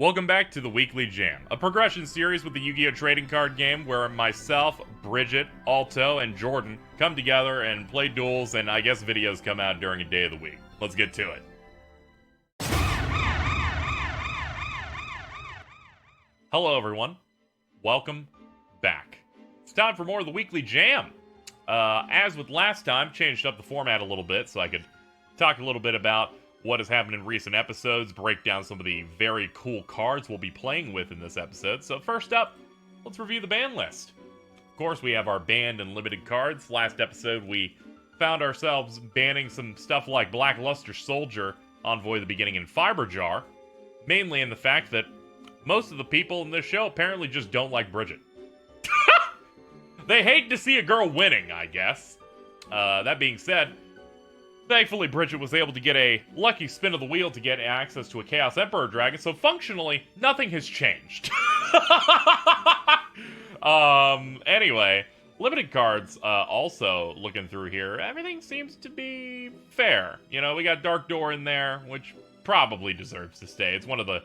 Welcome back to the Weekly Jam, a progression series with the Yu-Gi-Oh! Trading card game where myself, Bridget, Aalto, and Jordan come together and play duels, and I guess videos come out during a day of the week. Let's get to it. Hello everyone, welcome back. It's time for more of the Weekly Jam. As with last time, changed up the format a little bit so I could talk a little bit about what has happened in recent episodes, break down some of the very cool cards we'll be playing with in this episode. So first up, let's review the ban list. Of course, we have our banned and limited cards. Last episode, we found ourselves banning some stuff like Blackluster Soldier, Envoy of the Beginning, and Fiber Jar, mainly in the fact that most of the people in this show apparently just don't like Bridget. They hate to see a girl winning, I guess. That being said, thankfully, Bridget was able to get a lucky spin of the wheel to get access to a Chaos Emperor Dragon, so functionally, nothing has changed. Anyway, limited cards, also looking through here, everything seems to be fair. You know, we got Dark Door in there, which probably deserves to stay. It's one of the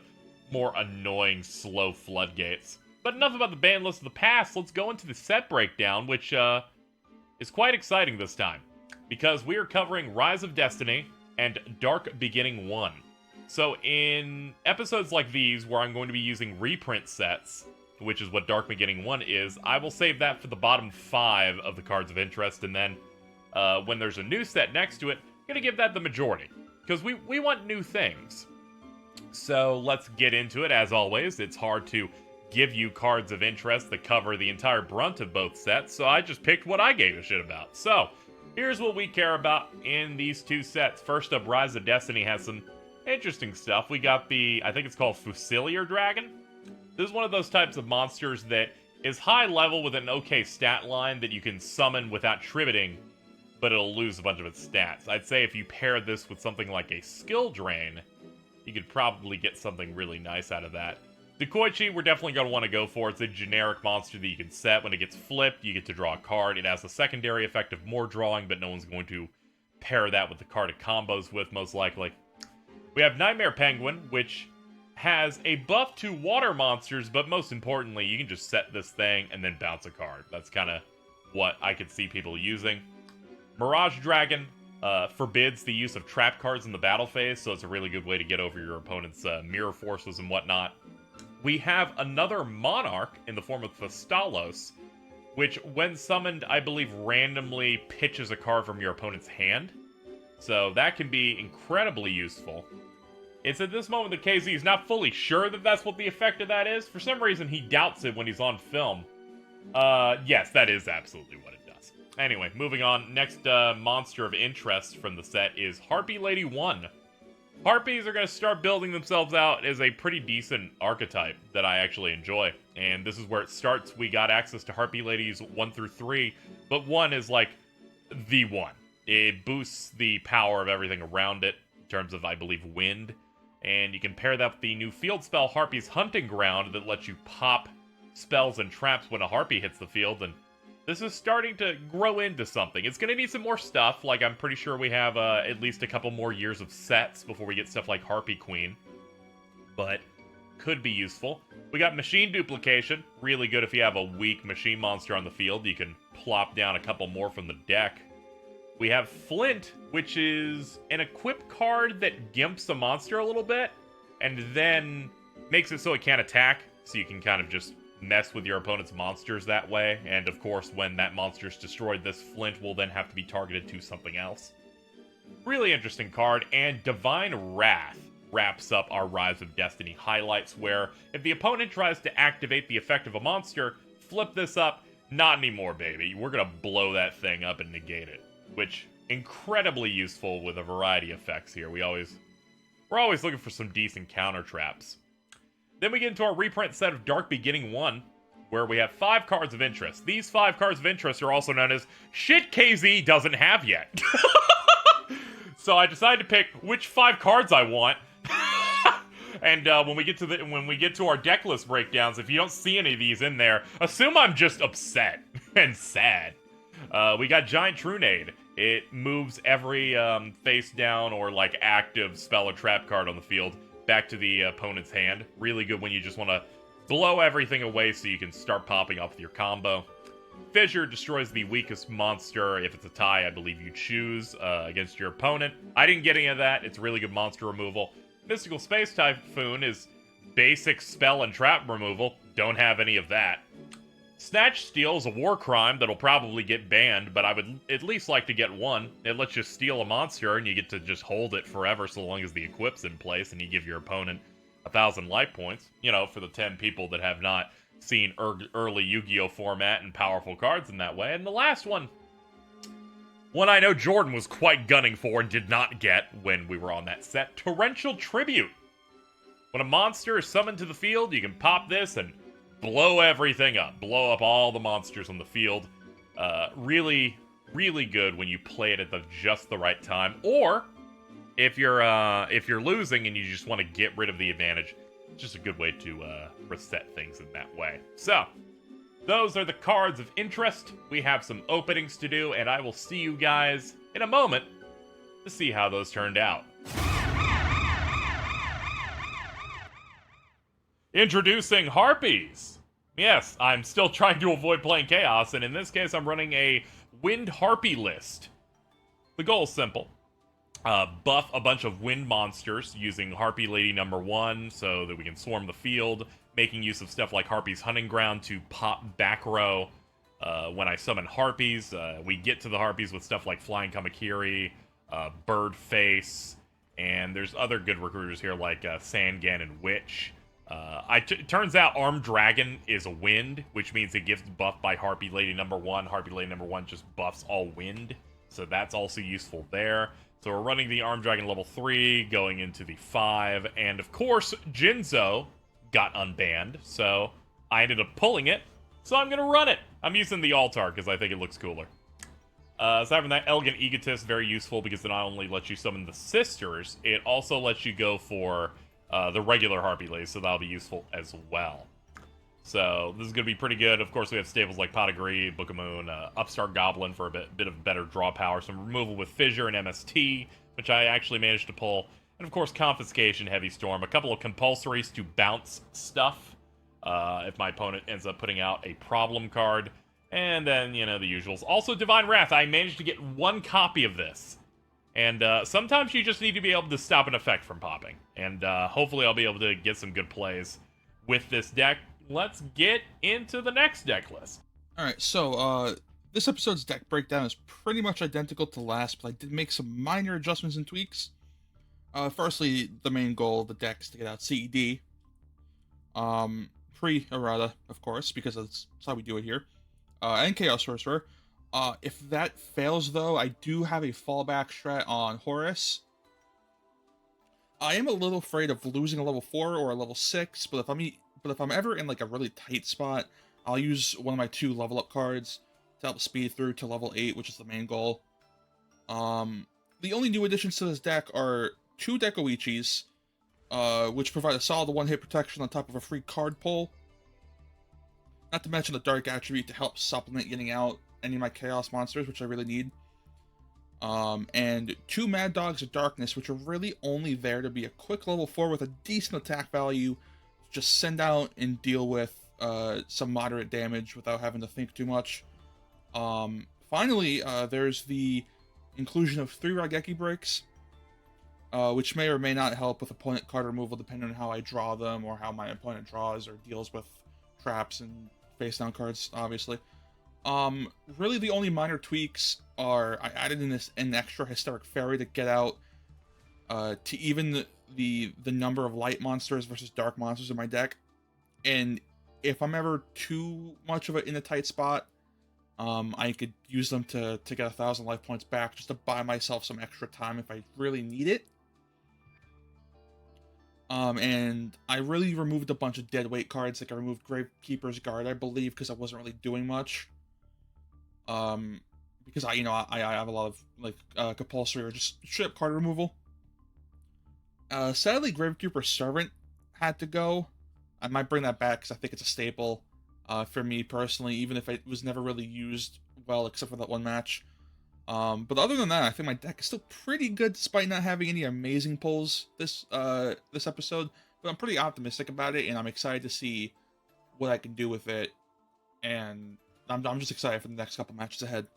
more annoying, slow floodgates. But enough about the ban list of the past, let's go into the set breakdown, which, is quite exciting this time, because we are covering Rise of Destiny and Dark Beginning 1. So in episodes like these, where I'm going to be using reprint sets, which is what Dark Beginning 1 is, I will save that for the bottom 5 of the cards of interest, and then when there's a new set next to it, I'm going to give that the majority, because we want new things. So let's get into it. As always, it's hard to give you cards of interest that cover the entire brunt of both sets, so I just picked what I gave a shit about. So here's what we care about in these two sets. First up, Rise of Destiny has some interesting stuff. We got the, I think it's called Fusilier Dragon. This is one of those types of monsters that is high level with an okay stat line that you can summon without tributing, but it'll lose a bunch of its stats. I'd say if you pair this with something like a Skill Drain, you could probably get something really nice out of that. Dekoichi, we're definitely going to want to go for. It's a generic monster that you can set. When it gets flipped, you get to draw a card. It has a secondary effect of more drawing, but no one's going to pair that with the card it combos with, most likely. We have Nightmare Penguin, which has a buff to water monsters, but most importantly, you can just set this thing and then bounce a card. That's kind of what I could see people using. Mirage Dragon forbids the use of trap cards in the battle phase, so it's a really good way to get over your opponent's mirror forces and whatnot. We have another Monarch in the form of Thestalos, which, when summoned, I believe randomly pitches a card from your opponent's hand. So that can be incredibly useful. It's at this moment that KZ is not fully sure that that's what the effect of that is. For some reason, he doubts it when he's on film. Yes, that is absolutely what it does. Anyway, moving on. Next monster of interest from the set is Harpy Lady 1. Harpies are going to start building themselves out as a pretty decent archetype that I actually enjoy. And this is where it starts. We got access to Harpy Ladies 1 through 3, but 1 is like the one. It boosts the power of everything around it in terms of, I believe, wind. And you can pair that with the new field spell, Harpy's Hunting Ground, that lets you pop spells and traps when a Harpy hits the field. And this is starting to grow into something. It's going to need some more stuff. Like, I'm pretty sure we have at least a couple more years of sets before we get stuff like Harpy Queen. But could be useful. We got Machine Duplication. Really good if you have a weak machine monster on the field. You can plop down a couple more from the deck. We have Flint, which is an equip card that gimps a monster a little bit, and then makes it so it can't attack, so you can kind of just mess with your opponent's monsters that way. And of course, when that monster's destroyed, this Flint will then have to be targeted to something else. Really interesting card. And Divine Wrath wraps up our Rise of Destiny highlights, where if the opponent tries to activate the effect of a monster, flip this up. Not anymore, baby. We're gonna blow that thing up and negate it, which incredibly useful with a variety of effects here. We're always looking for some decent counter traps. Then we get into our reprint set of Dark Beginning 1, where we have 5 cards of interest. These 5 cards of interest are also known as shit KZ doesn't have yet. So I decided to pick which 5 cards I want. And when we get to our deck list breakdowns, if you don't see any of these in there, assume I'm just upset and sad. We got Giant Trunade. It moves every face down or like active spell or trap card on the field back to the opponent's hand. Really good when you just want to blow everything away so you can start popping off with your combo. Fissure destroys the weakest monster. If it's a tie, I believe you choose against your opponent. I didn't get any of that. It's really good monster removal. Mystical Space Typhoon is basic spell and trap removal. Don't have any of that. Snatch Steal is a war crime that'll probably get banned, but I would at least like to get one. It lets you steal a monster and you get to just hold it forever so long as the equip's in place, and you give your opponent 1,000 life points. You know, for the 10 people that have not seen early Yu-Gi-Oh! Format and powerful cards in that way. And the last one I know Jordan was quite gunning for and did not get when we were on that set, Torrential Tribute. When a monster is summoned to the field, you can pop this and blow everything up. Blow up all the monsters on the field. Really, really good when you play it at just the right time. Or if you're losing and you just want to get rid of the advantage, it's just a good way to reset things in that way. So, those are the cards of interest. We have some openings to do, and I will see you guys in a moment to see how those turned out. Introducing Harpies. Yes, I'm still trying to avoid playing Chaos, and in this case I'm running a Wind Harpy list. The goal is simple. Buff a bunch of wind monsters using Harpy Lady number 1 so that we can swarm the field, making use of stuff like Harpy's Hunting Ground to pop back row when I summon Harpies. We get to the Harpies with stuff like Flying Kamakiri, Bird Face, and there's other good recruiters here like Sangan and Witch. It turns out Armed Dragon is a wind, which means it gets buffed by Harpy Lady number 1. Harpy Lady number 1 just buffs all wind, so that's also useful there. So we're running the Armed Dragon level 3, going into the 5, and of course, Jinzo got unbanned, so I ended up pulling it, so I'm gonna run it. I'm using the Altar, because I think it looks cooler. Aside from that, Elegant Egotist, very useful, because it not only lets you summon the sisters, it also lets you go for the regular Harpy Lady, so that'll be useful as well. So this is going to be pretty good. Of course, we have staples like Pot of Greed, Book of Moon, Upstart Goblin for a bit of better draw power, some removal with Fissure and MST, which I actually managed to pull, and of course Confiscation, Heavy Storm, a couple of compulsories to bounce stuff if my opponent ends up putting out a problem card, and then, you know, the usuals. Also, Divine Wrath, I managed to get one copy of this, and sometimes you just need to be able to stop an effect from popping, and hopefully I'll be able to get some good plays with this deck. Let's get into the next deck list. Alright, so this episode's deck breakdown is pretty much identical to last, but I did make some minor adjustments and tweaks. Firstly, the main goal of the deck is to get out CED. Pre-errata, of course, because that's how we do it here. And Chaos Sorcerer. If that fails, though, I do have a fallback strat on Horus. I am a little afraid of losing a level 4 or a level 6, but if I'm ever in like a really tight spot, I'll use one of my 2 level up cards to help speed through to level 8, which is the main goal. The only new additions to this deck are 2 Dekoichis, which provide a solid 1-hit protection on top of a free card pull. Not to mention the Dark attribute to help supplement getting out any of my Chaos monsters, which I really need. And 2 Mad Dogs of Darkness, which are really only there to be a quick level 4 with a decent attack value. Just send out and deal with some moderate damage without having to think too much. Finally, there's the inclusion of 3 Raigeki breaks, which may or may not help with opponent card removal depending on how I draw them or how my opponent draws or deals with traps and face down cards, obviously. Really the only minor tweaks are I added in an extra Hysteric Fairy to get out to even the number of light monsters versus dark monsters in my deck. And if I'm ever too much of it in a tight spot, I could use them to get 1,000 life points back just to buy myself some extra time if I really need it. And I really removed a bunch of dead weight cards. Like I removed Gravekeeper's Guard, I believe, because I wasn't really doing much. Because I have a lot of like compulsory or just straight up card removal. Sadly, Gravekeeper's Servant had to go. I might bring that back because I think it's a staple for me personally, even if it was never really used well except for that one match. But other than that, I think my deck is still pretty good despite not having any amazing pulls this episode. But I'm pretty optimistic about it, and I'm excited to see what I can do with it. And I'm just excited for the next couple matches ahead.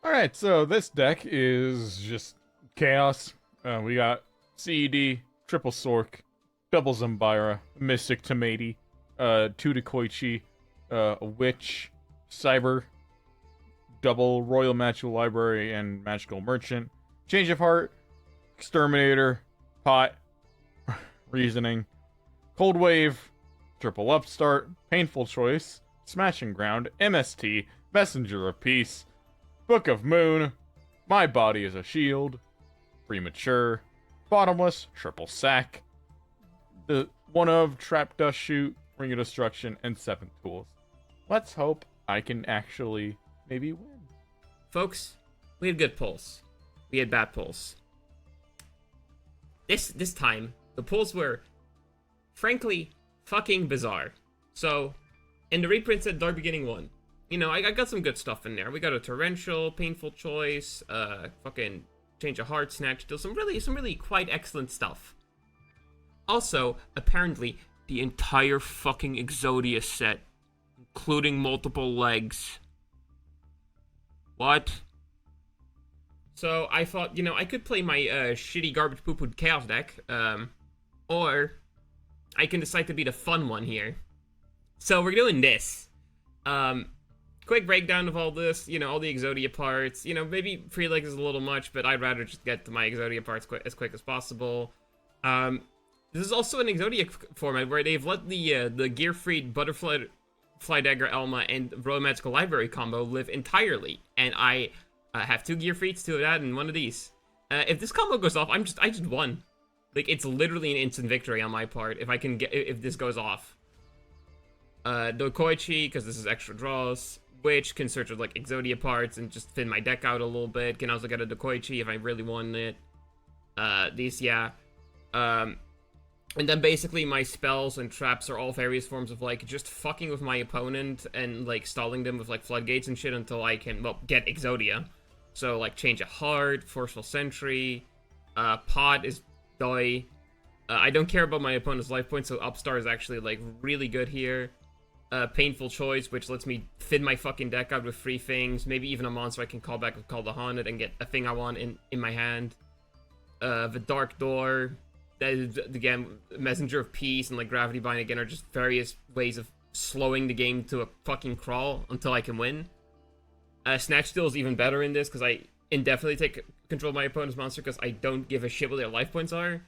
Alright, so this deck is just chaos. We got CED, Triple Sork, Double Zambira, Mystic Tomati, 2 Dekoichi, a Witch, Cyber, Double Royal Magical Library, and Magical Merchant, Change of Heart, Exterminator, Pot, Reasoning, Cold Wave, Triple Upstart, Painful Choice, Smashing Ground, MST, Messenger of Peace, Book of Moon, My Body is a Shield, Premature, Bottomless, Triple Sack, the one of Trap Dust Shoot, Ring of Destruction, and 7 Tools. Let's hope I can actually maybe win. Folks, we had good pulls. We had bad pulls. This time, the pulls were, frankly, fucking bizarre. So, in the reprints at Dark Beginning 1, you know, I got some good stuff in there. We got a Torrential, Painful Choice, fucking Change of Heart, Snatch Deal, some really quite excellent stuff. Also, apparently, the entire fucking Exodia set, including multiple legs. What? So I thought, you know, I could play my shitty garbage poo-poo chaos deck, or I can decide to be the fun one here. So we're doing this. Quick breakdown of all this, you know, all the Exodia parts. You know, maybe 3 legs is a little much, but I'd rather just get to my Exodia parts as quick as possible. This is also an Exodia format where they've let the Gear-Freed Butterfly Dagger Elma and Royal Magical Library combo live entirely, and I have 2 Gear-Freeds, 2 of that, and 1 of these. If this combo goes off, I just won. Like, it's literally an instant victory on my part if this goes off. Dokoichi, because this is extra draws, which can search with like Exodia parts and just thin my deck out a little bit. Can also get a Dokoichi if I really want it. These, yeah. And then basically my spells and traps are all various forms of like just fucking with my opponent and like stalling them with like floodgates and shit until I can, well, get Exodia. So like Change of Heart, Forceful Sentry, Pod is Doi. I don't care about my opponent's life points, so Upstar is actually like really good here. Painful Choice, which lets me thin my fucking deck out with 3 things, maybe even a monster I can call back with Call the Haunted and get a thing I want in my hand. The Dark Door, that is, again, Messenger of Peace and like Gravity Bind again are just various ways of slowing the game to a fucking crawl until I can win. Snatch Steal is even better in this because I indefinitely take control of my opponent's monster because I don't give a shit what their life points are.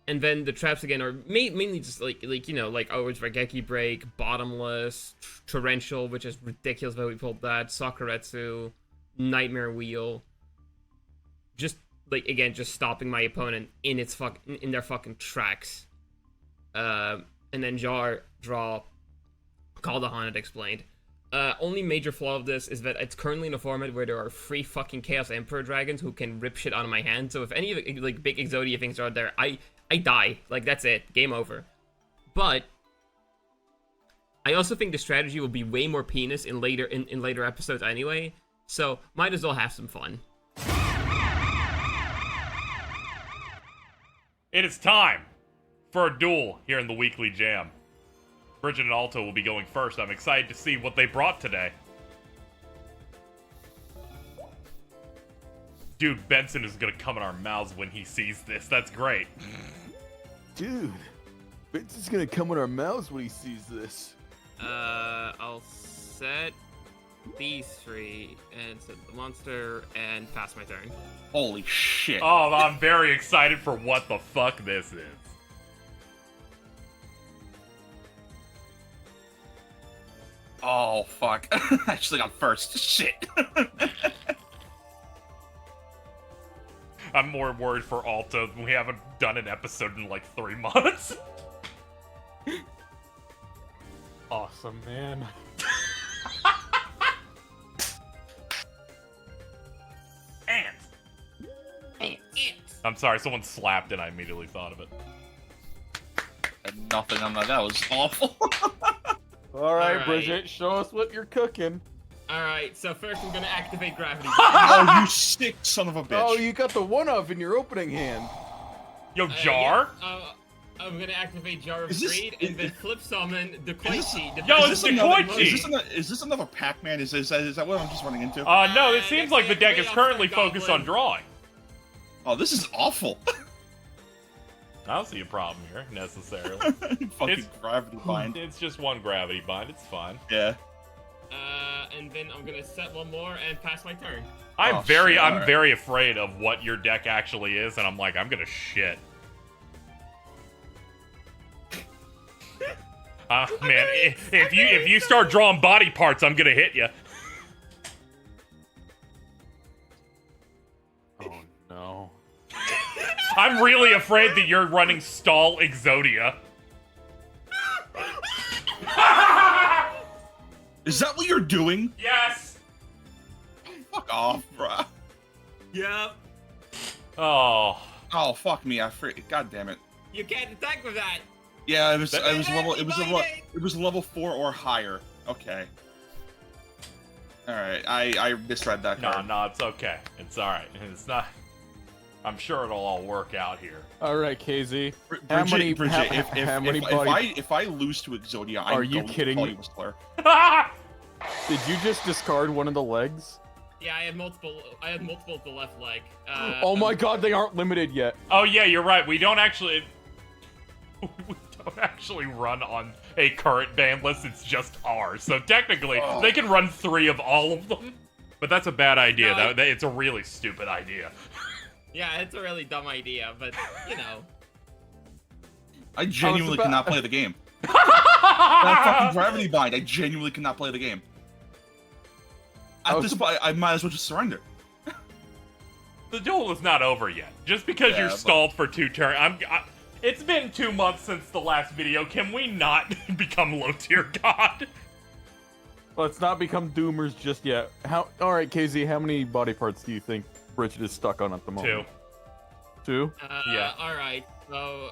And then the traps again are mainly just like you know, like it's Rageki Break, Bottomless, Torrential, which is ridiculous that we pulled that, Sakuretsu, Nightmare Wheel. Just like again, just stopping my opponent in their fucking tracks. And then draw, Call the Haunted explained. Only major flaw of this is that it's currently in a format where there are 3 fucking Chaos Emperor dragons who can rip shit out of my hand. So if any of the like big Exodia things are out there, I die. Like, that's it. Game over. But I also think the strategy will be way more penis in later episodes anyway. So might as well have some fun. It is time for a duel here in the Weekly Jam. Bridget and Aalto will be going first. I'm excited to see what they brought today. Dude, Benson is gonna come in our mouths when he sees this. That's great. Dude, Benson's gonna come in our mouths when he sees this. I'll set these 3 and set the monster and pass my turn. Holy shit. Oh, I'm very excited for what the fuck this is. Oh, fuck. I actually got first. Shit. I'm more worried for Aalto. We haven't done an episode in like 3 months. Awesome, man. Ants. I'm sorry, someone slapped and I immediately thought of it. Nothing on that. That was awful. All right, All right. Bridget, show us what you're cooking. Alright, so first I'm gonna activate gravity. Oh, you sick son of a bitch. Oh, you got the one-off in your opening hand. Yo, Jar? I'm gonna activate Jar of Is this- Greed and then flip summon the Koichi. Yo, Is it's this the another- Koichi! Is this another Pac-Man? Is that what I'm just running into? No, it seems like the deck is currently focused on drawing. Oh, this is awful. I don't see a problem here, necessarily. Fucking It's- gravity bind. It's just one gravity bind, it's fine. Yeah. And then I'm gonna set one more and pass my turn. I'm Oh, very shit, I'm alright. very afraid of what your deck actually is, and I'm like, I'm gonna shit. Man, if you start drawing body parts, I'm gonna hit you. Oh no. I'm really afraid that you're running stall Exodia. Is that what you're doing? Yes. Fuck off, bruh. Yep. Oh. Oh, fuck me. God damn it. You can't attack with that. Yeah, it was That- it was level 4 or higher. Okay. All right, I misread that No, card. no, it's okay. It's all right. It's not. I'm sure it'll all work out here. All right, KZ. Bridget, How many- Bridget, how many body- if I lose to Exodia, Are I'm you going kidding to call me? you a slur. Did you just discard one of the legs? Yeah, I had multiple of the left leg. Oh my god, they aren't limited yet. Oh yeah, you're right. We don't actually run on a current ban list. It's just ours. So technically, Oh. they can run 3 of all of them. But that's a bad idea. No. It's a really stupid idea. Yeah, it's a really dumb idea, but you know. I genuinely about- cannot play the game. That fucking gravity bind. I genuinely cannot play the game. At this point, I might as well just surrender. The duel is not over yet. Just because Yeah, you're but- stalled for 2 turns. It's been 2 months since the last video. Can we not become low tier god? Let's not become doomers just yet. All right, KZ, how many body parts do you think Bridget is stuck on at the 2. moment? 2? Yeah. Alright, so,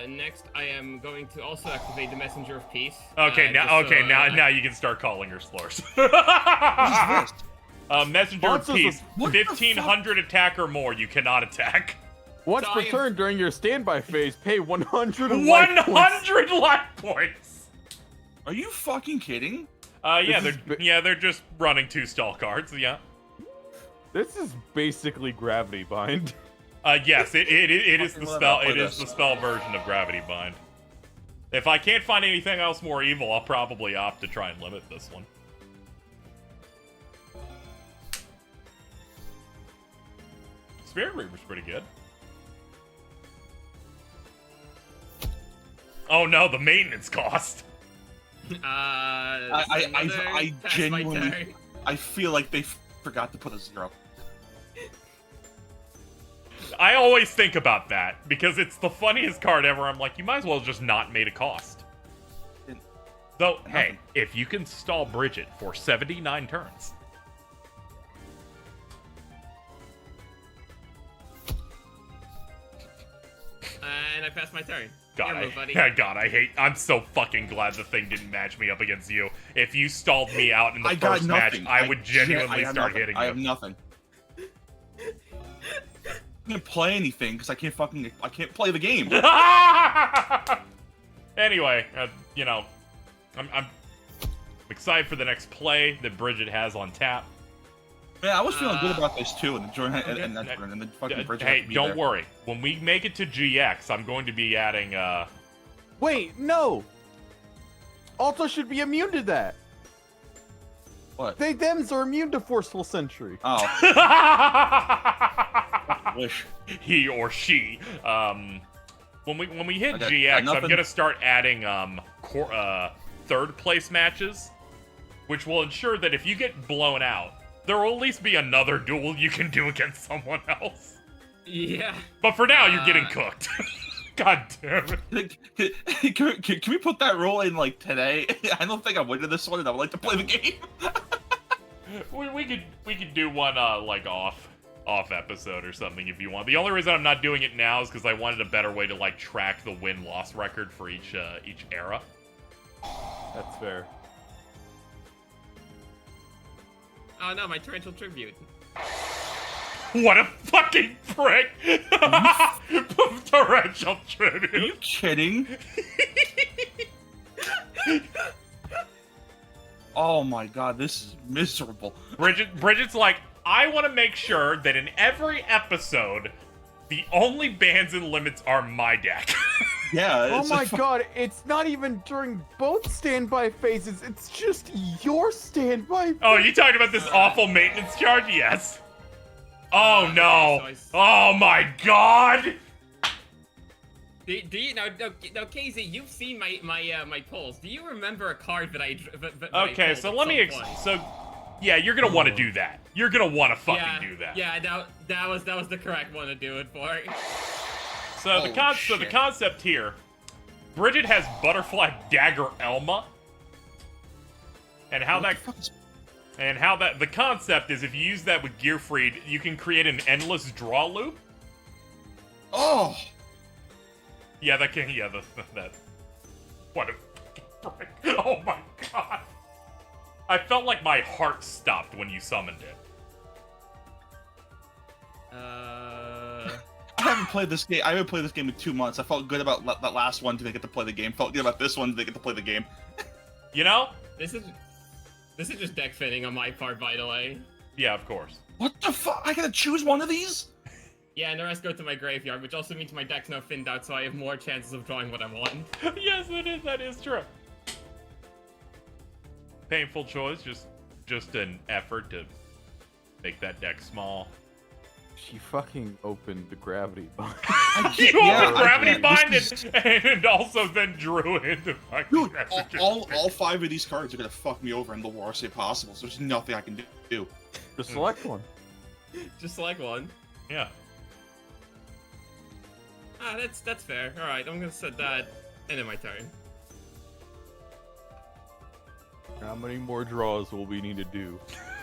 next I am going to also activate the Messenger of Peace. Okay, now just so, now you can start calling her slurs. What is this? Messenger of Monsters Peace, what the 1500 attack or more, you cannot attack. Once So per I am- turn during your standby phase, pay 100 life points. 100 life points! Are you fucking kidding? Yeah, This they're just running 2 stall cards, yeah. This is basically gravity bind. Yes, it is the Fucking spell. love it. It is the spell version of Gravity Bind. If I can't find anything else more evil, I'll probably opt to try and limit this one. Spirit Reaper's pretty good. Oh no, the maintenance cost. I genuinely- Turn. I feel like they forgot to put a 0. I always think about that because it's the funniest card ever. I'm like, you might as well just not made a cost. So, hey, if you can stall Bridget for 79 turns. And I passed my turn. God, Your move, buddy. I'm so fucking glad the thing didn't match me up against you. If you stalled me out in the I got first match, nothing. I would genuinely have start nothing. hitting I have you. nothing. I can't play anything because I can't play the game. Anyway, you know, I'm excited for the next play that Bridget has on tap. Man, I was feeling good about this too, and the joint Okay. and then fucking Bridget Hey, had to be don't there. worry. When we make it to GX, I'm going to be adding Wait, no! Aalto should be immune to that. What? They thems are immune to forceful sentry. Oh, wish. he or she. When we hit Okay, GX, I'm nothing. gonna start adding third place matches, which will ensure that if you get blown out, there will at least be another duel you can do against someone else. Yeah. But for now, you're getting cooked. God damn it. Can we put that rule in like today? I don't think I'm winning this one, and I would like to play the game. We could do one like off episode or something if you want. The only reason I'm not doing it now is because I wanted a better way to like track the win-loss record for each era. That's fair. Oh no, my torrential tribute. What a fucking prick! Torrential Are tribute. you kidding? Oh my god, this is miserable. Bridget's like, I want to make sure that in every episode, the only bans and limits are my deck. Yeah. Oh it's my a god, it's not even during both standby phases, it's just your standby. Oh, you talking about this awful maintenance charge? Yes. Oh no! Oh my god! Do you now, KZ? You've seen my polls. Do you remember a card that I? That I Okay, pulled so at let me. some point? So, yeah, you're gonna want to do that. You're gonna want to fucking do that. Yeah, that was the correct one to do it for. So the Oh, so the shit. concept here, Bridget has Butterfly Dagger Elma, and how What that the fuck is- the concept is if you use that with Gearfried, you can create an endless draw loop. Oh! Yeah, that can. Yeah, that. What a frick. Oh my god! I felt like my heart stopped when you summoned it. I haven't played this game. I haven't played this game in 2 months. I felt good about that last one. Didn't get to play the game. Felt good about this one. Didn't get to play the game. You know? This is just deck finning on my part, by the way. Yeah, of course. What the fuck? I gotta choose one of these? Yeah, and the rest go to my graveyard, which also means my deck's now thinned out, so I have more chances of drawing what I want. Yes, it is. That is true. Painful choice. Just an effort to make that deck small. She fucking opened the gravity bind. You Yeah, opened I Gravity can't. Bind This and also then drew into fucking Dude, all 5 of these cards are gonna fuck me over in the worst way possible. So there's nothing I can do. Just select one. Just select one. Yeah. Ah, that's fair. All right, I'm gonna set that. End of my turn. How many more draws will we need to do?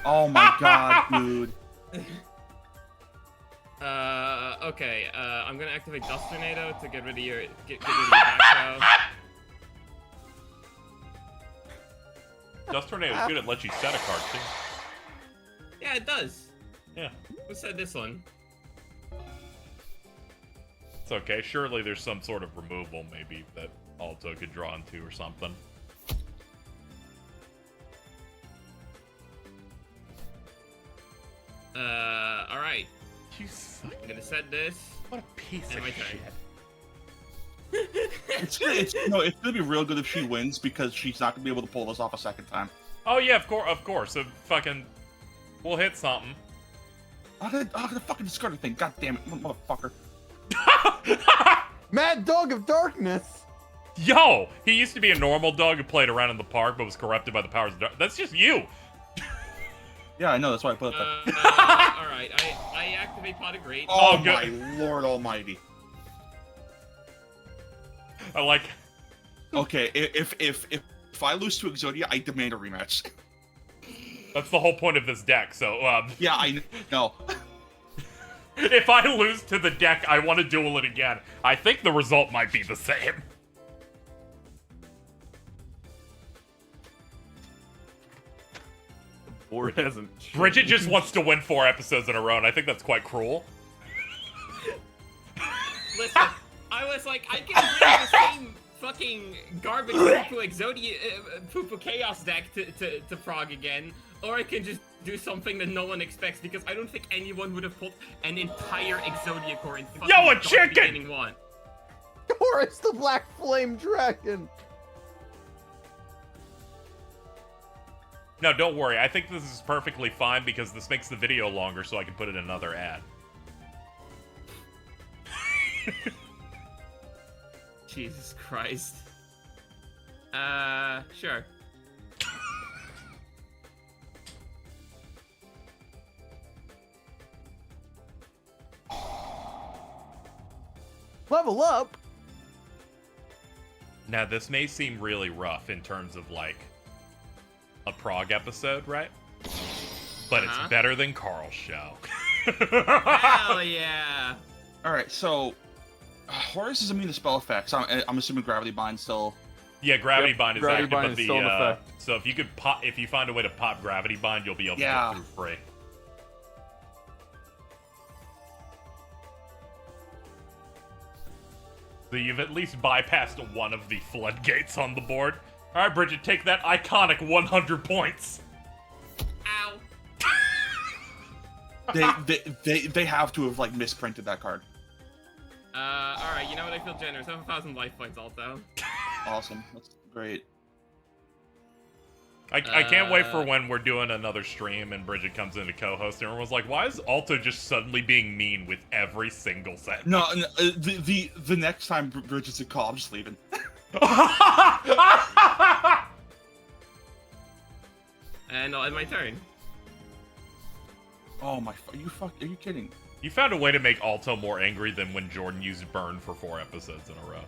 Oh my god, dude. Okay. I'm gonna activate Dust Tornado to get rid of your get rid of your back row. Dust Tornado is good. It lets you set a card too. Yeah, it does. Yeah. Who said this one? It's okay. Surely there's some sort of removal maybe that Aalto could draw into or something. All right. You suck. I'm gonna set this. What a piece And of my turn. shit. It's gonna be real good if she wins because she's not gonna be able to pull this off a second time. Oh yeah, of course. So fucking, we'll hit something. I'm gonna fucking discard the thing. God damn it, motherfucker. Mad Dog of Darkness! Yo, he used to be a normal dog who played around in the park but was corrupted by the powers of dark. That's just you. Yeah, I know. That's why I put it there. All right. I activate Pot of Great. Oh, Oh, my good. lord almighty. I like. Okay, if I lose to Exodia, I demand a rematch. That's the whole point of this deck. So Yeah, I know. if I lose to the deck, I want to duel it again. I think the result might be the same. Board hasn't changed. Bridget just wants to win 4 episodes in a row, and I think that's quite cruel. Listen, I was like, I can bring the same fucking garbage poo Exodia poo Chaos deck to Prague again, or I can just do something that no one expects because I don't think anyone would have pulled an entire Exodia core in fucking Yo, a Dark chicken! Beginning 1. Horus the Black Flame Dragon! No, don't worry. I think this is perfectly fine because this makes the video longer so I can put in another ad. Jesus Christ. Sure. Level up! Now, this may seem really rough in terms of, like, a Prague episode, right? But it's better than Carl's show. Hell yeah! Alright, so Horus is immune to spell effects. I'm assuming Gravity Bind still Yeah, gravity Yep, bind is gravity active, bind but is the still in effect. so if you find a way to pop gravity bind, you'll be able to get through free. So you've at least bypassed one of the floodgates on the board. All right, Bridget, take that iconic 100 points. Ow. They have to have like misprinted that card. Alright, you know what? I feel generous. I have 1,000 life points, Aalto. Awesome. That's great. I can't wait for when we're doing another stream and Bridget comes in to co-host and everyone's like, why is Aalto just suddenly being mean with every single sentence? No, the next time Bridget's a call, I'm just leaving. And I'll end my turn. Oh my! Are you kidding? You found a way to make Aalto more angry than when Jordan used burn for 4 episodes in a row.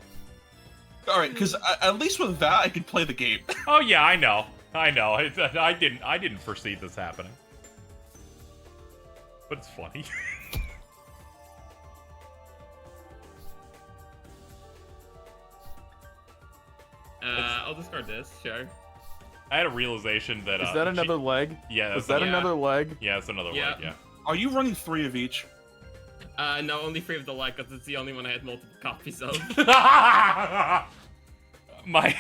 All right, because at least with that, I could play the game. Oh yeah, I know. I didn't foresee this happening. But it's funny. I'll discard this, sure. I had a realization that Is that another leg? Yeah, Is that another leg? Yeah, it's another Yeah. leg, yeah. Are you running 3 of each? No, only 3 of the leg, because it's the only one I had multiple copies of. My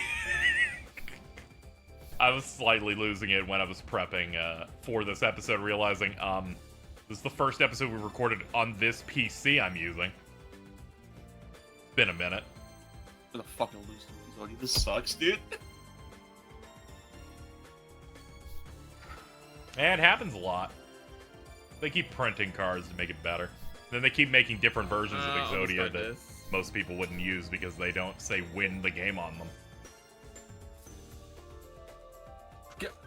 I was slightly losing it when I was prepping for this episode, realizing this is the first episode we recorded on this PC I'm using. It's been a minute. I'm gonna fucking lose to Zodi. This sucks, dude. And it happens a lot. They keep printing cards to make it better. Then they keep making different versions of I'll Exodia discard that this. most people wouldn't use because they don't say win the game on them.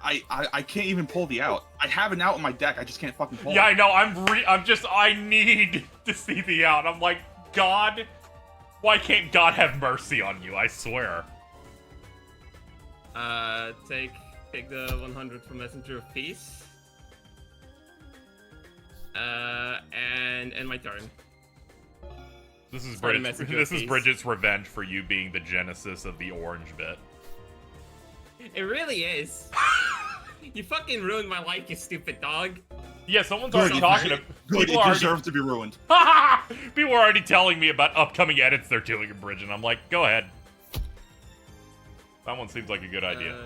I can't even pull the out. I have an out in my deck. I just can't fucking pull. Yeah, I it. know. I need to see the out. I'm like, God, why can't God have mercy on you? I swear. Take the 100 from Messenger of Peace. And end my turn. This is Sorry, Bridget's, Messenger this is piece. Bridget's revenge for you being the genesis of the orange bit. It really is. You fucking ruined my life, you stupid dog. Yeah, someone's Good, already talking to Good, people. it Are deserves to be ruined. people are already telling me about upcoming edits they're doing in Bridget. And I'm like, go ahead. That one seems like a good idea.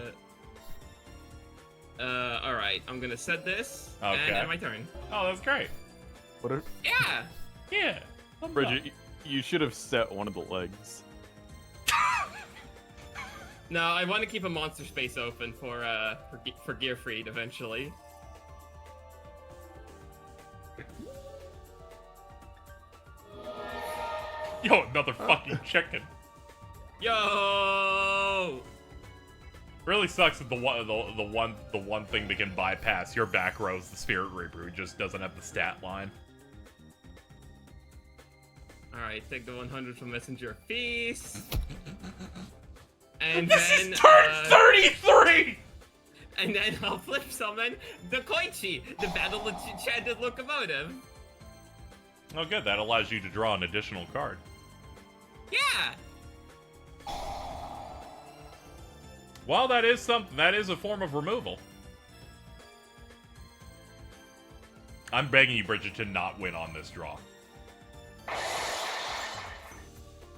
Alright, I'm gonna set this, Okay. and end my turn. Oh, that's great. What are... Yeah! Yeah. thumbs Bridget, up. you should have set one of the legs. No, I want to keep a monster space open for Gearfried eventually. Yo, another fucking chicken. Yo! Really sucks that the one thing that can bypass your back rows, the Spirit Reaper, just doesn't have the stat line. Alright, take the 100 from Messenger of Peace. And This then, is turn 33! and then I'll flip summon the Koichi, the Battle Enchanted Locomotive. Oh, good. That allows you to draw an additional card. Yeah! Well, that is something. That is a form of removal. I'm begging you, Bridget, to not win on this draw.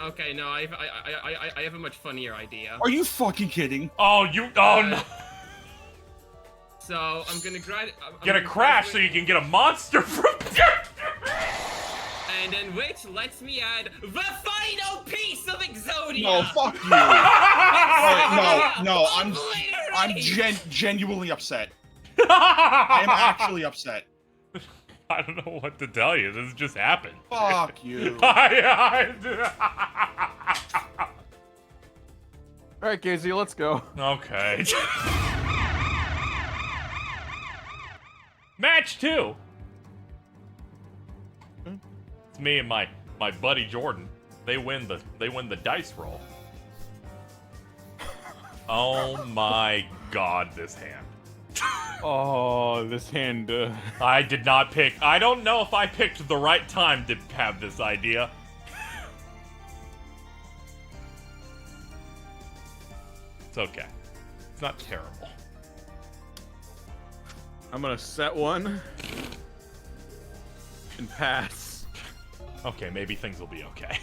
Okay, no, I have a much funnier idea. Are you fucking kidding? Oh, you. Oh, no. So, I'm gonna grad... Get a crash so you can get a monster from. And then which lets me add the final piece of Exodia! No, fuck you. Alright, no, I'm Obliterate! genuinely upset. I am actually upset. I don't know what to tell you. This just happened. Fuck you. Alright, Casey, let's go. Okay. Match 2. It's me and my buddy Jordan. They win the dice roll. Oh my god, this hand. Oh, this hand. I did not pick. I don't know if I picked the right time to have this idea. It's okay. It's not terrible. I'm gonna set one and pass. Okay, maybe things will be okay.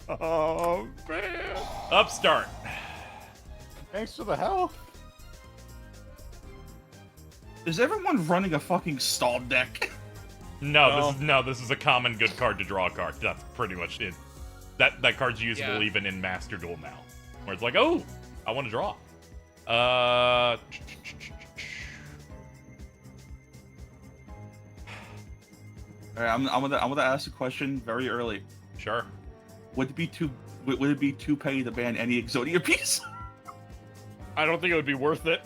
Oh man! Upstart. Thanks for the help. Is everyone running a fucking stall deck? No, this is a common good card to draw a card. That's pretty much it. That card's usable Yeah. even in Master Duel now, where it's like, oh, I want to draw. Alright, I'm gonna ask a question very early. Sure. Would it be too petty to ban any Exodia piece? I don't think it would be worth it.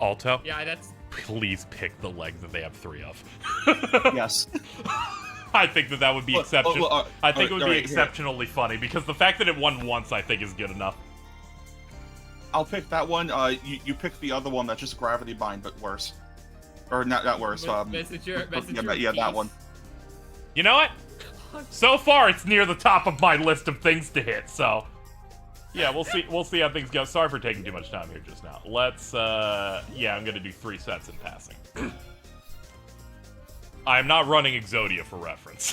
Aalto, Yeah, that's. please pick the leg that they have 3 of. Yes. I think that would be Look, exceptional. well, I think it would be alright, here. exceptionally funny because the fact that it won once, I think, is good enough. I'll pick that one. You pick the other one that's just Gravity Bind, but worse. Or not worse. Messenger Yeah, that one. You know what? So far, it's near the top of my list of things to hit. So, yeah, we'll see. We'll see how things go. Sorry for taking too much time here just now. Let's. Yeah, I'm gonna do 3 sets in passing. I'm not running Exodia for reference.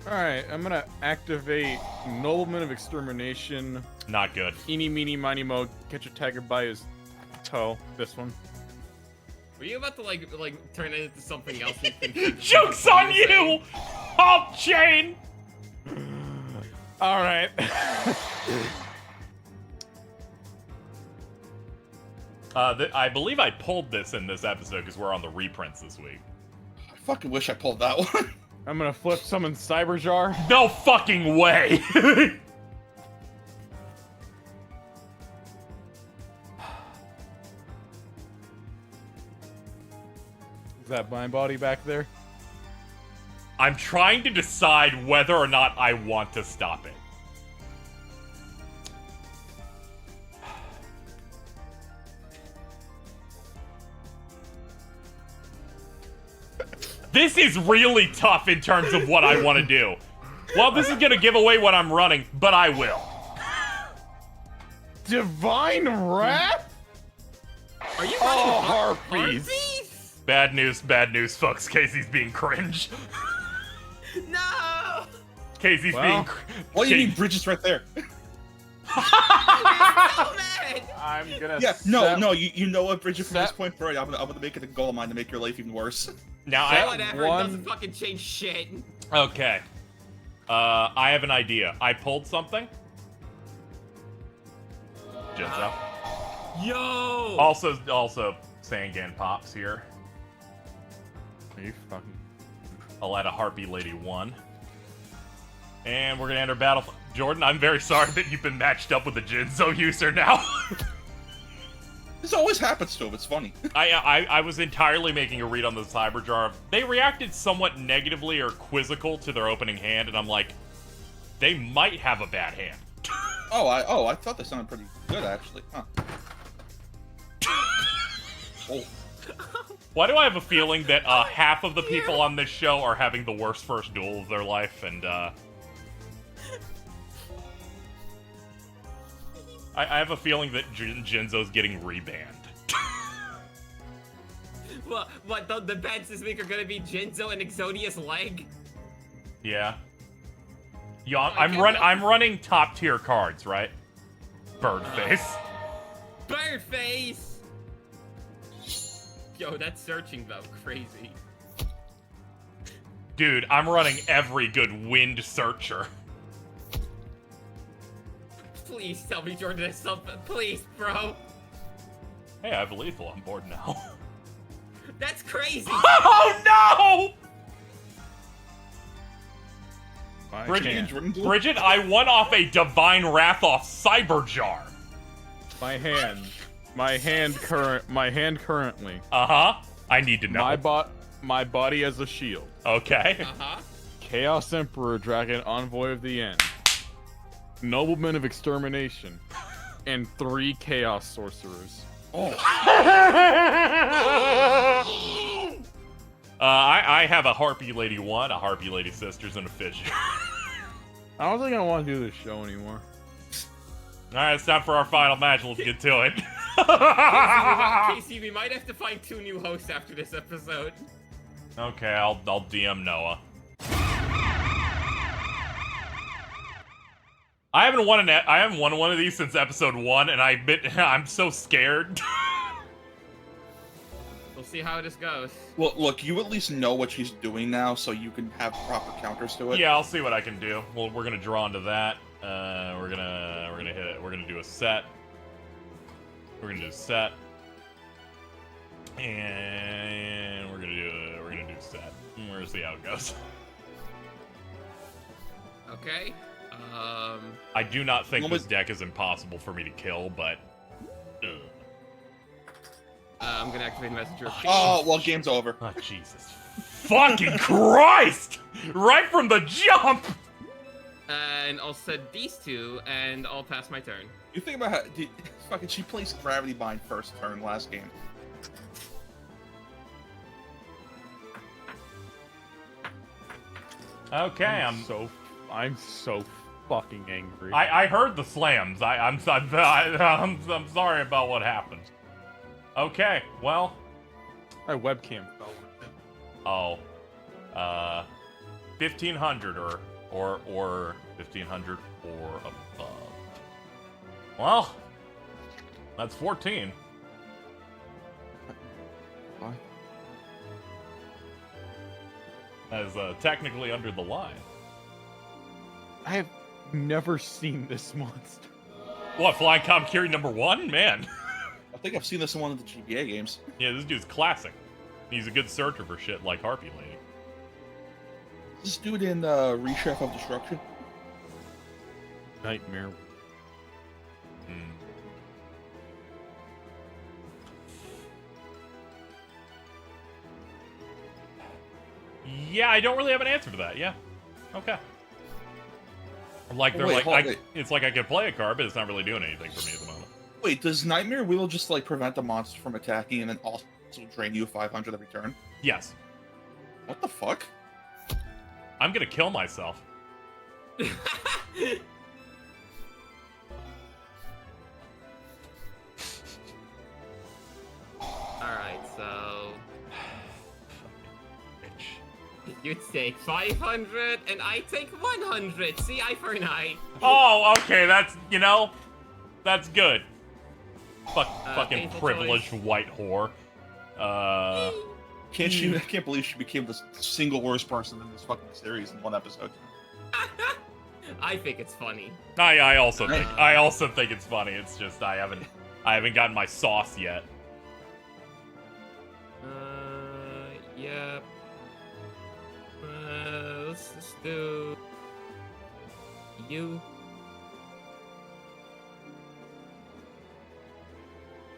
Alright, I'm gonna activate Nobleman of Extermination. Not good. Eeny, meeny, miny, mo. Catch a tiger by his toe. This one. Were you about to like turn it into something else? Joke's on you! Halt chain! Alright. I believe I pulled this in this episode because we're on the reprints this week. I fucking wish I pulled that one. I'm gonna flip summon Cyberjar. No fucking way! Is that my body back there? I'm trying to decide whether or not I want to stop it. This is really tough in terms of what I want to do. Well, this is gonna give away what I'm running, but I will. Divine Wrath? Are you running Oh, harpies. Bad news, folks. Casey's being cringe. No! Casey's Well, being. What do you mean, Bridget's right there? So mad! I'm gonna Yeah, no, you know what, Bridget, from this Set- point forward, I'm gonna make it a goal of mine to make your life even worse. Now Set- Whatever, it One- doesn't fucking change shit. Okay. I have an idea. I pulled something. Jinzo. Yo! Also, Sangan pops here. Are you fucking... I'll add a Harpy Lady 1. And we're gonna enter battle. Jordan, I'm very sorry that you've been matched up with a Jinzo user now. This always happens to him, it's funny. I was entirely making a read on the Cyberjar. They reacted somewhat negatively or quizzical to their opening hand, and I'm like, they might have a bad hand. I thought that sounded pretty good, actually. Huh. Oh. Why do I have a feeling that half of the people on this show are having the worst first duel of their life, and I have a feeling that Jinzo's getting rebanned. What the bets this week are gonna be Jinzo and Exodia's leg? Yeah. I'm running top tier cards, right? Birdface. Birdface! Yo, that's searching though, crazy. Dude, I'm running every good wind searcher. Please tell me Jordan has something. Please, bro. Hey, I have lethal on board now. That's crazy. Oh no! My Bridget, hand. Jordan duel? Bridget, I won off a Divine Wrath off Cyberjar. My hand. My hand currently. Uh-huh. I need to know. My body as a shield. Okay. Uh-huh. Chaos Emperor Dragon, Envoy of the End. Nobleman of Extermination. And 3 Chaos Sorcerers. Oh. I have a Harpy Lady 1, a Harpy Lady Sisters, and a Fissure. I don't think I want to do this show anymore. All right, it's time for our final match. Let's get to it. Casey, we might have to find 2 new hosts after this episode. Okay, I'll DM Noah. I haven't won one of these since episode 1, and I admit I'm so scared. We'll see how this goes. Well, look, you at least know what she's doing now, so you can have proper counters to it. Yeah, I'll see what I can do. Well, we're gonna draw into that. We're gonna hit it. We're gonna do a set. We're gonna do a set, and we're gonna do a set. And we're gonna see how it goes. Okay. I do not think this deck is impossible for me to kill, but. I'm gonna activate Messenger. Oh, well, game's over. Oh, Jesus. Fucking Christ! Right from the jump! And I'll set these 2, and I'll pass my turn. You think about how fucking she placed Gravity Bind first turn last game. Okay, I'm so fucking angry. I heard the slams. I'm sorry about what happened. Okay, well. My webcam fell. Oh. 1500 or 1500 or above. Well, that's 14. What? That is technically under the line. I have never seen this monster. What, Flying Kamakiri #1? Man. I think I've seen this in one of the GBA games. Yeah, this dude's classic. He's a good searcher for shit like Harpy Lady. This dude in Rechef of Destruction. Nightmare. Yeah, I don't really have an answer to that. Yeah. Okay. Like they're Wait, it's like I could play a card, but it's not really doing anything for me at the moment. Wait, does Nightmare Wheel just like prevent the monster from attacking and then also drain you 500 every turn? Yes. What the fuck? I'm gonna kill myself. Alright, so... Bitch. You take 500, and I take 100. See, eye for an eye. Oh, okay, that's good. Fucking painful privileged choice. white whore. I can't believe she became the single worst person in this fucking series in one episode. I think it's funny. I also think it's funny. It's just I haven't gotten my sauce yet. Yeah. Let's just do... You.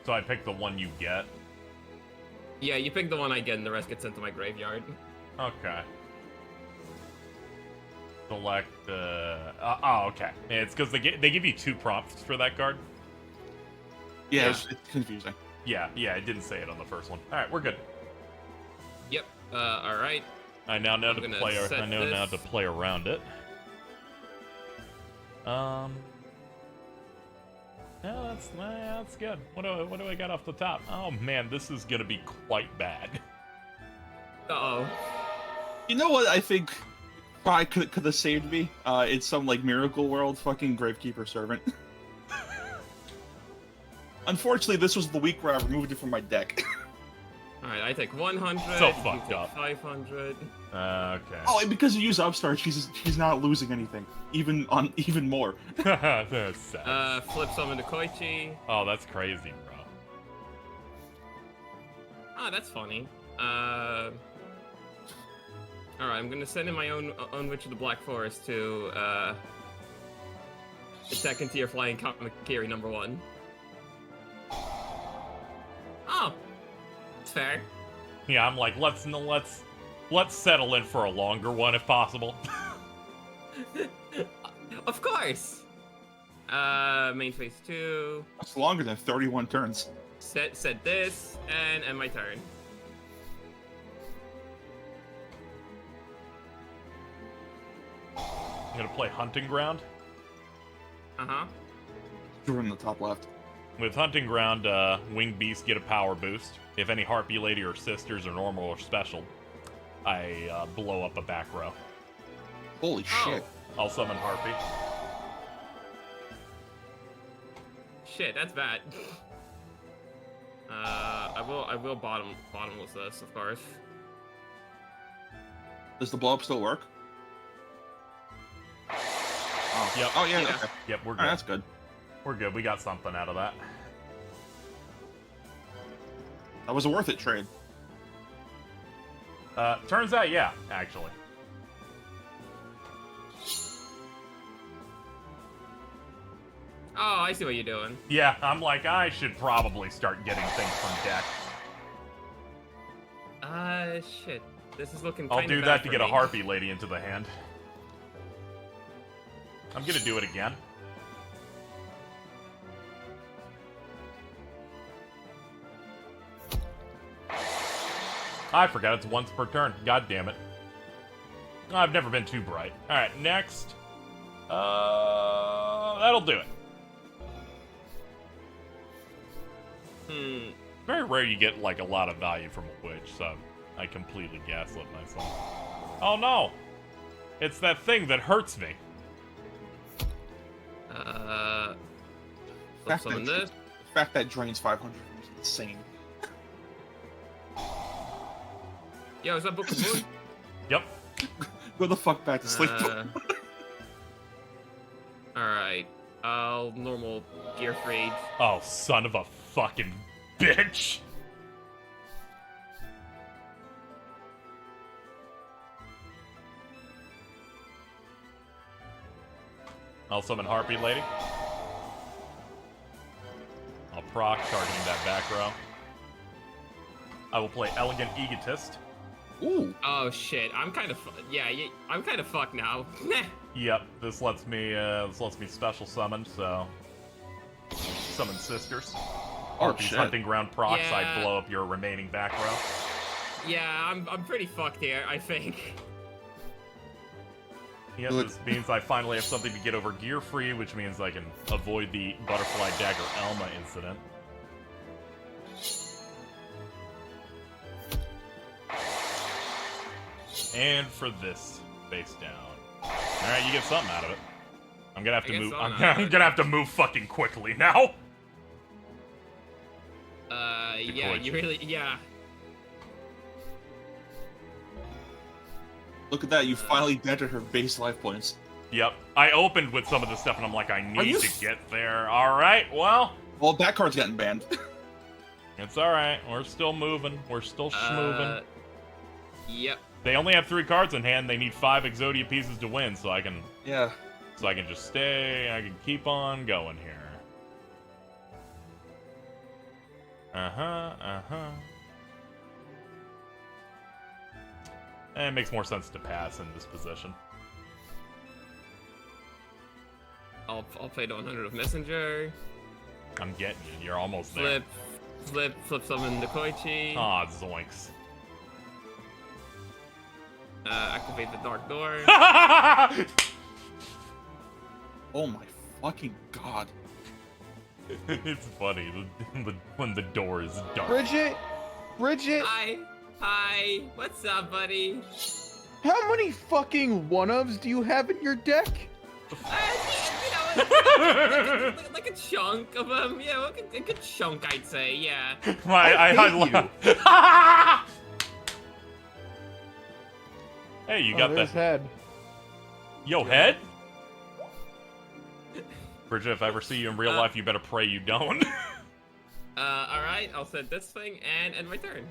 So I pick the one you get. Yeah, you pick the one I get, and the rest gets sent to my graveyard. Okay. Select. Oh, okay. It's because they give you 2 prompts for that card. Yeah, it's confusing. Yeah, it didn't say it on the first one. All right, we're good. Yep. All right. I now know to gonna play. set I know now to this. play around it. Yeah, that's good. What do I got off the top? Oh man, this is gonna be quite bad. Uh-oh. You know what I think probably could have saved me? It's some like Miracle World fucking Gravekeeper Servant. Unfortunately, this was the week where I removed it from my deck. Alright, I take 100. So you fucked take up. 500. Okay. Oh, and because you use Upstart, she's not losing anything, even more. That's sad. Flip summon to Koichi. Oh, that's crazy, bro. Ah, that's funny. Alright, I'm gonna send in my own Witch of the Black Forest to, the second tier Flying Kamakiri #1. Oh, that's fair. Yeah, I'm like, let's settle in for a longer one if possible. Of course. Main phase 2. That's longer than 31 turns. Set this, and end my turn. I'm gonna play Hunting Ground. Uh-huh. You're in the top left. With Hunting Ground, Winged Beasts get a power boost. If any Harpy Lady or sisters are normal or special, I blow up a back row. Holy shit. I'll summon Harpy. Shit, that's bad. I will bottomless this, of course. Does the blow up still work? Oh, Yep. Oh, yeah. Yeah. Okay. Yep, we're good. Alright, that's good. We're good. We got something out of that. That was a worth it trade. Turns out, yeah, actually. Oh, I see what you're doing. Yeah, I'm like, I should probably start getting things from deck. Shit. This is looking I'll kinda do bad that to for get a me. Harpy Lady into the hand. I'm gonna do it again. I forgot it's once per turn. God damn it. I've never been too bright. Alright, next. That'll do it. Very rare you get, like, a lot of value from a witch, so I completely gaslit myself. Oh no! It's that thing that hurts me. Flip summon this. The fact that drains 500 is insane. Yo, is that Book of Moon? Yep. Go the fuck back to sleep. Alright. I'll normal Gear Freed. Oh, son of a fucking bitch! I'll summon Harpy Lady. I'll proc, targeting that back row. I will play Elegant Egotist. Ooh. Oh shit, I'm kind of I'm kind of fucked now. Yep, this lets me special summon, so summon sisters. Harpy's shit. Hunting Ground procs, I Yeah. blow up your remaining back row. Yeah, I'm pretty fucked here, I think. Yep, Good. this means I finally have something to get over gear free, which means I can avoid the Butterfly Dagger Elma incident. And for this, face down. Alright, you get something out of it. I'm gonna have to I get move. something I'm out of it. gonna have to move fucking quickly now. Yeah, you really, yeah. Look at that, you finally dented her base life points. Yep, I opened with some of this stuff, and I'm like, I need you to get there. All right, well, Well, that card's getting banned. it's all right. We're still moving. We're still schmoving. Yep. They only have 3 cards in hand. They need 5 Exodia pieces to win, so I can Yeah. just stay. I can keep on going here. It makes more sense to pass in this position. I'll play the 100 of Messenger. I'm getting you. You're almost there. Flip summon the Koichi. Aw, zoinks. Activate the Dark Door. Oh my fucking god. It's funny when the door is dark. Bridget, Hi, what's up, buddy? how many fucking one-ofs do you have in your deck? Like a chunk of them. Yeah, like a good chunk, I'd say. Yeah. I hate Hey, you got there's the head. yo head. Bridget, if I ever see you in real life, you better pray you don't. All right. I'll set this thing and end my turn.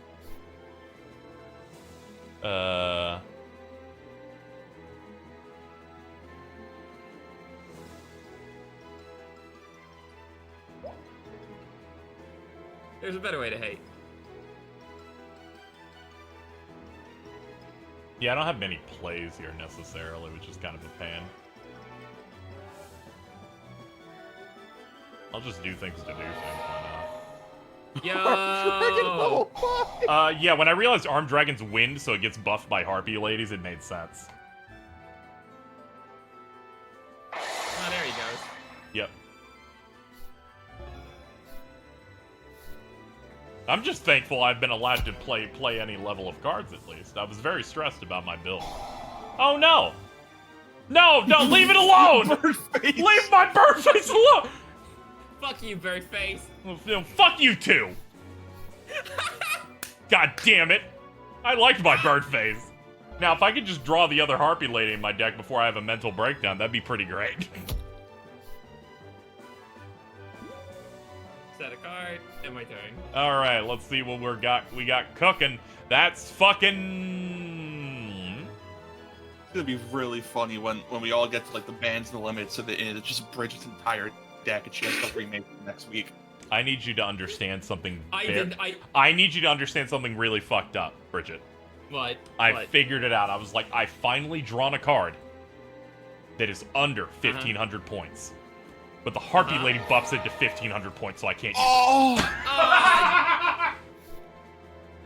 There's a better way to hate. Yeah, I don't have many plays here necessarily, which is kind of a pain. I'll just do things to do things. Why Yo. not? Yeah, when I realized Armed Dragon's wind, so it gets buffed by Harpy Ladies, it made sense. Oh, there he goes. Yep. I'm just thankful I've been allowed to play any level of cards at least. I was very stressed about my build. Oh no! No, leave it alone! Leave my bird face alone! Fuck you, bird face. Well, fuck you too! God damn it! I liked my bird face. Now, if I could just draw the other Harpy Lady in my deck before I have a mental breakdown, that'd be pretty great. Set a card, and my turn. Alright, let's see what we got cooking. That's fucking... It's gonna be really funny when we all get to like the bands and the limits, so that it's just Bridget's entire deck, and she has to remake it next week. I need you to understand something. I need you to understand something really fucked up, Bridget. What? I figured it out. I was like, I finally drawn a card that is under 1,500 points. But the Harpy Lady buffs it to 1,500 points, so I can't use Oh!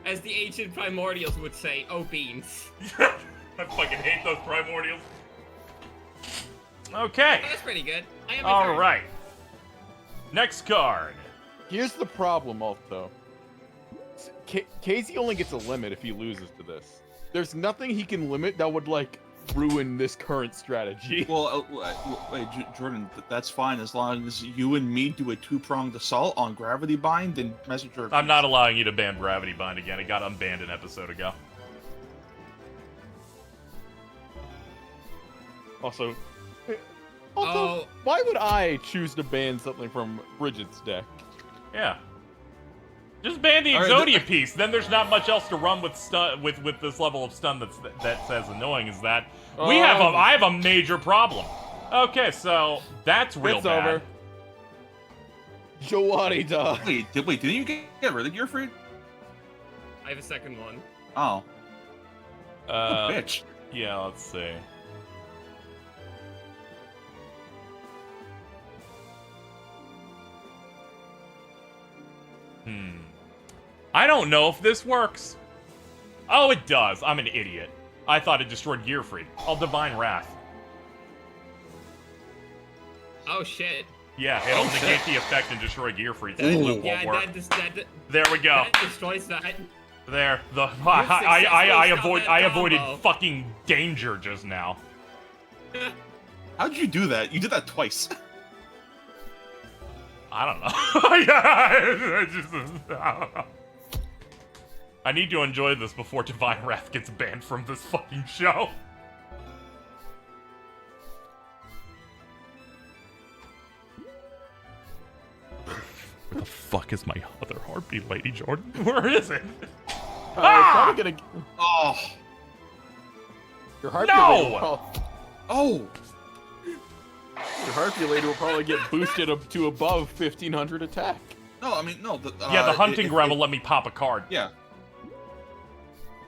As the ancient primordials would say, oh beans. I fucking hate those primordials. Okay. Oh, that's pretty good. I have my All turn. right. Next card. Here's the problem, Aalto. KZ only gets a limit if he loses to this. There's nothing he can limit that would, like, ruin this current strategy. Well, wait, Jordan, that's fine as long as you and me do a two-pronged assault on Gravity Bind and Messenger. I'm not allowing you to ban Gravity Bind again. It got unbanned an episode ago. Also, Oh. why would I choose to ban something from Bridget's deck? Yeah. Just ban the All right, Exodia piece. Then there's not much else to run with stun with this level of stun that's as annoying as that. I have a major problem. Okay, so that's real It's bad. over. Jawadi da. Wait, didn't you get rid of Gearfried? I have a second one. Oh, Uh, bitch. yeah, let's see. I don't know if this works. Oh, it does. I'm an idiot. I thought it destroyed Gearfried. I'll Divine Wrath. Oh shit. Yeah, it'll negate the effect and destroy Gearfried, so the loop won't Yeah, work. that There we go. destroys that. There. I successfully stopped that avoided combo. fucking danger just now. How did you do that? You did that twice. I don't know. I don't know. I need to enjoy this before Divine Wrath gets banned from this fucking show. Where the fuck is my other Harpy Lady, Jordan? Where is it? Probably gonna. Oh, Your Harpy No! Lady will oh. your Harpy Lady will probably get boosted up to above 1,500 attack. No, I mean no. Yeah, the Hunting Ground will let me pop a card. Yeah.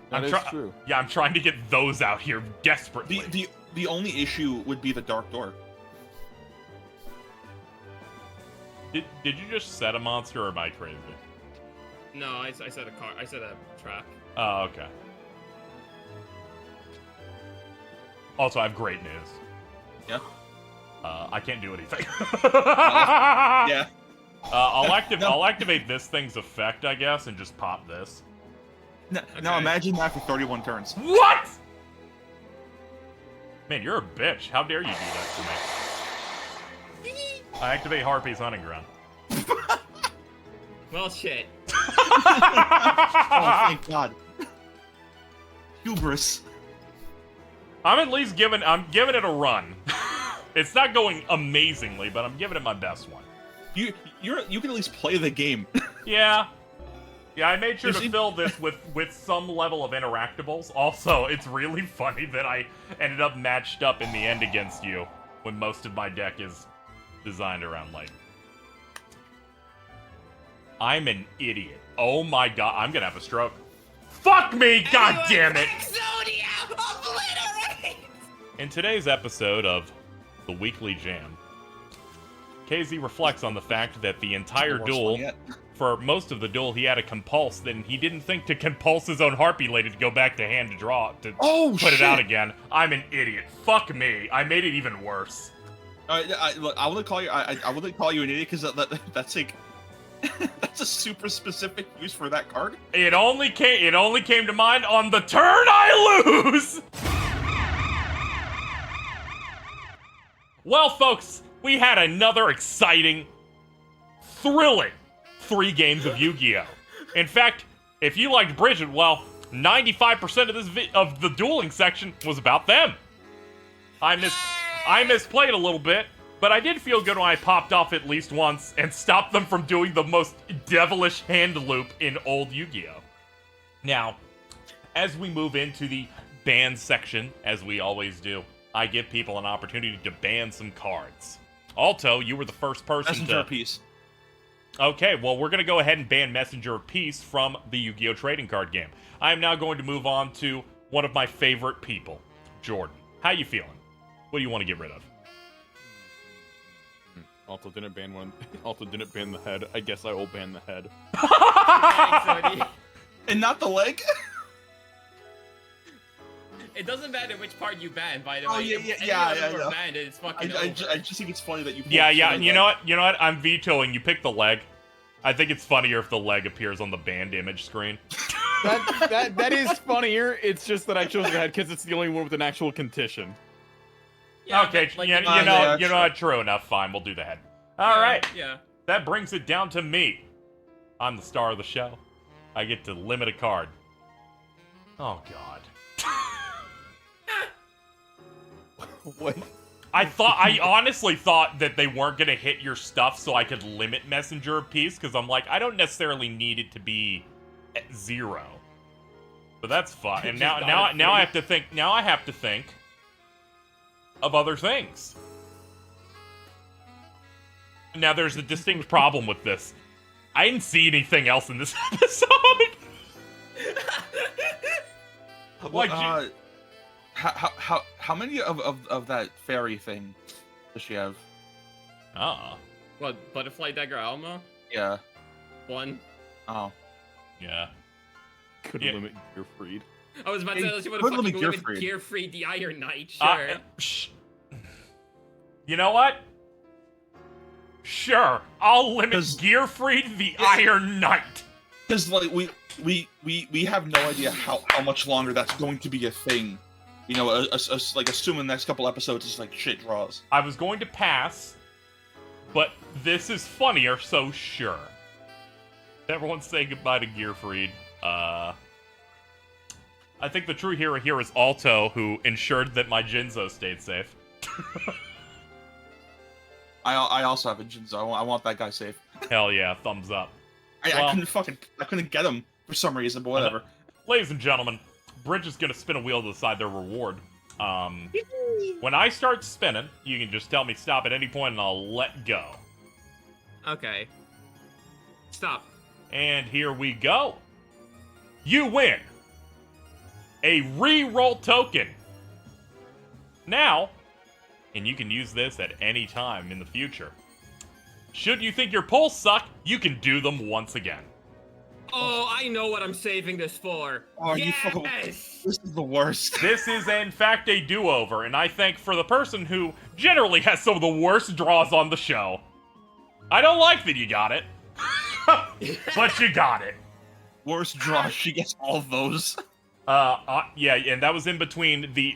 That is true. Yeah, I'm trying to get those out here desperately. The only issue would be the Dark Door. Did you just set a monster or am I crazy? No, I said a car. I said a trap. Oh, okay. Also, I have great news. Yeah. I can't do anything. Yeah. I'll activate this thing's effect, I guess, and just pop this. Now imagine that for 31 turns. What? Man, you're a bitch. How dare you do that to me? I activate Harpy's Hunting Ground. Well, shit. Oh, thank God. Hubris. I'm giving it a run. It's not going amazingly, but I'm giving it my best one. You can at least play the game. Yeah. Yeah, I made sure You to see- fill this with some level of interactables. Also, it's really funny that I ended up matched up in the end against you when most of my deck is designed around light. I'm an idiot. Oh my god, I'm gonna have a stroke. Fuck me, god damn it! Exodia, obliterate! In today's episode of The Weekly Jam, KZ reflects on the fact that the entire Worst duel, one yet. for most of the duel, he had a compulse, then he didn't think to compulse his own Harpy Lady to go back to hand to draw, to Oh, put shit. it out again. I'm an idiot. Fuck me. I made it even worse. Look, I want to call you. I want to call you an idiot because that's like That's a super specific use for that card. It only came to mind on the turn I lose. Well, folks, we had another exciting, thrilling 3 games of Yu-Gi-Oh! In fact, if you liked Bridget, well, 95% of of the dueling section was about them. I misplayed a little bit, but I did feel good when I popped off at least once and stopped them from doing the most devilish hand loop in old Yu-Gi-Oh! Now, as we move into the ban section, as we always do, I give people an opportunity to ban some cards. Aalto, you were the first person Messenger of Peace. Okay, well, we're going to go ahead and ban Messenger of Peace from the Yu-Gi-Oh! Trading card game. I am now going to move on to one of my favorite people, Jordan. How you feeling? What do you want to get rid of? Also didn't ban one. Also didn't ban the head. I guess I will ban the head. And not the leg? It doesn't matter which part you ban, by the Oh, way. yeah. Banned, it's fucking I over. just think it's funny that you. Yeah, focus on the you leg. know what? I'm vetoing. You pick the leg. I think it's funnier if the leg appears on the banned image screen. That is funnier. It's just that I chose the head because it's the only one with an actual condition. Yeah, Okay, but, like, you yeah, know sure. what? True enough. Fine, we'll do the head. All right, Yeah. that brings it down to me. I'm the star of the show. I get to limit a card. Oh God. What? I honestly thought that they weren't gonna hit your stuff so I could limit Messenger of Peace, because I'm like, I don't necessarily need it to be at 0. But that's fine. And Just now not at I have to think of other things. Now there's a distinct problem with this. I didn't see anything else in this episode. Like, How many of that fairy thing does she have? What, Butterfly Dagger Alma? Yeah. 1. Oh. Yeah. Could Yeah. limit your freed. I was about to Hey, say, she would put have them in fucking limited Gearfried. Gearfried the Iron Knight, sure. Shh. You know what? Sure, I'll limit 'Cause- Gearfried the Iron Knight. Because like we have no idea how much longer that's going to be a thing. You know, like assuming the next couple episodes is like shit draws. I was going to pass, but this is funnier, so sure. Everyone say goodbye to Gearfried. I think the true hero here is Aalto, who ensured that my Jinzo stayed safe. I also have a Jinzo. I want that guy safe. Hell yeah, thumbs up. I couldn't get him for some reason, but whatever. Ladies and gentlemen, Bridget's gonna spin a wheel to decide their reward. When I start spinning, you can just tell me stop at any point and I'll let go. Okay. Stop. And here we go. You win a re-roll token. Now, and you can use this at any time in the future. Should you think your pulls suck, you can do them once again. Oh, I know what I'm saving this for. Oh, you yes! fucking- This is the worst. This is, in fact, a do-over, and I thank for the person who generally has some of the worst draws on the show. I don't like that you got it, but you got it. Worst draw. She gets all of those. Yeah, and that was in between the,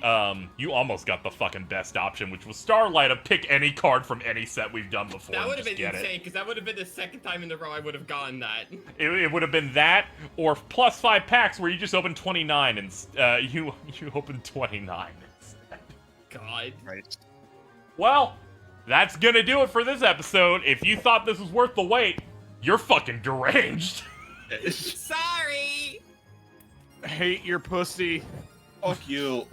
you almost got the fucking best option, which was Starlight of pick any card from any set we've done before. That and would have just been get it. insane, because that would have been the second time in a row I would have gotten that. It would have been that, or plus 5 packs where you just open 29 and, you open 29 instead. God. Right. Well, that's gonna do it for this episode. If you thought this was worth the wait, you're fucking deranged. Sorry! Hate your pussy. Fuck you.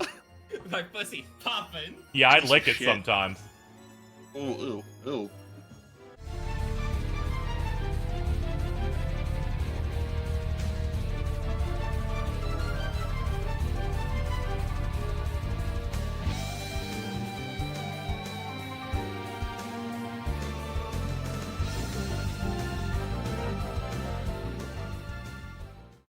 My pussy's popping. Yeah, I'd Piece lick of it shit. sometimes. Ooh.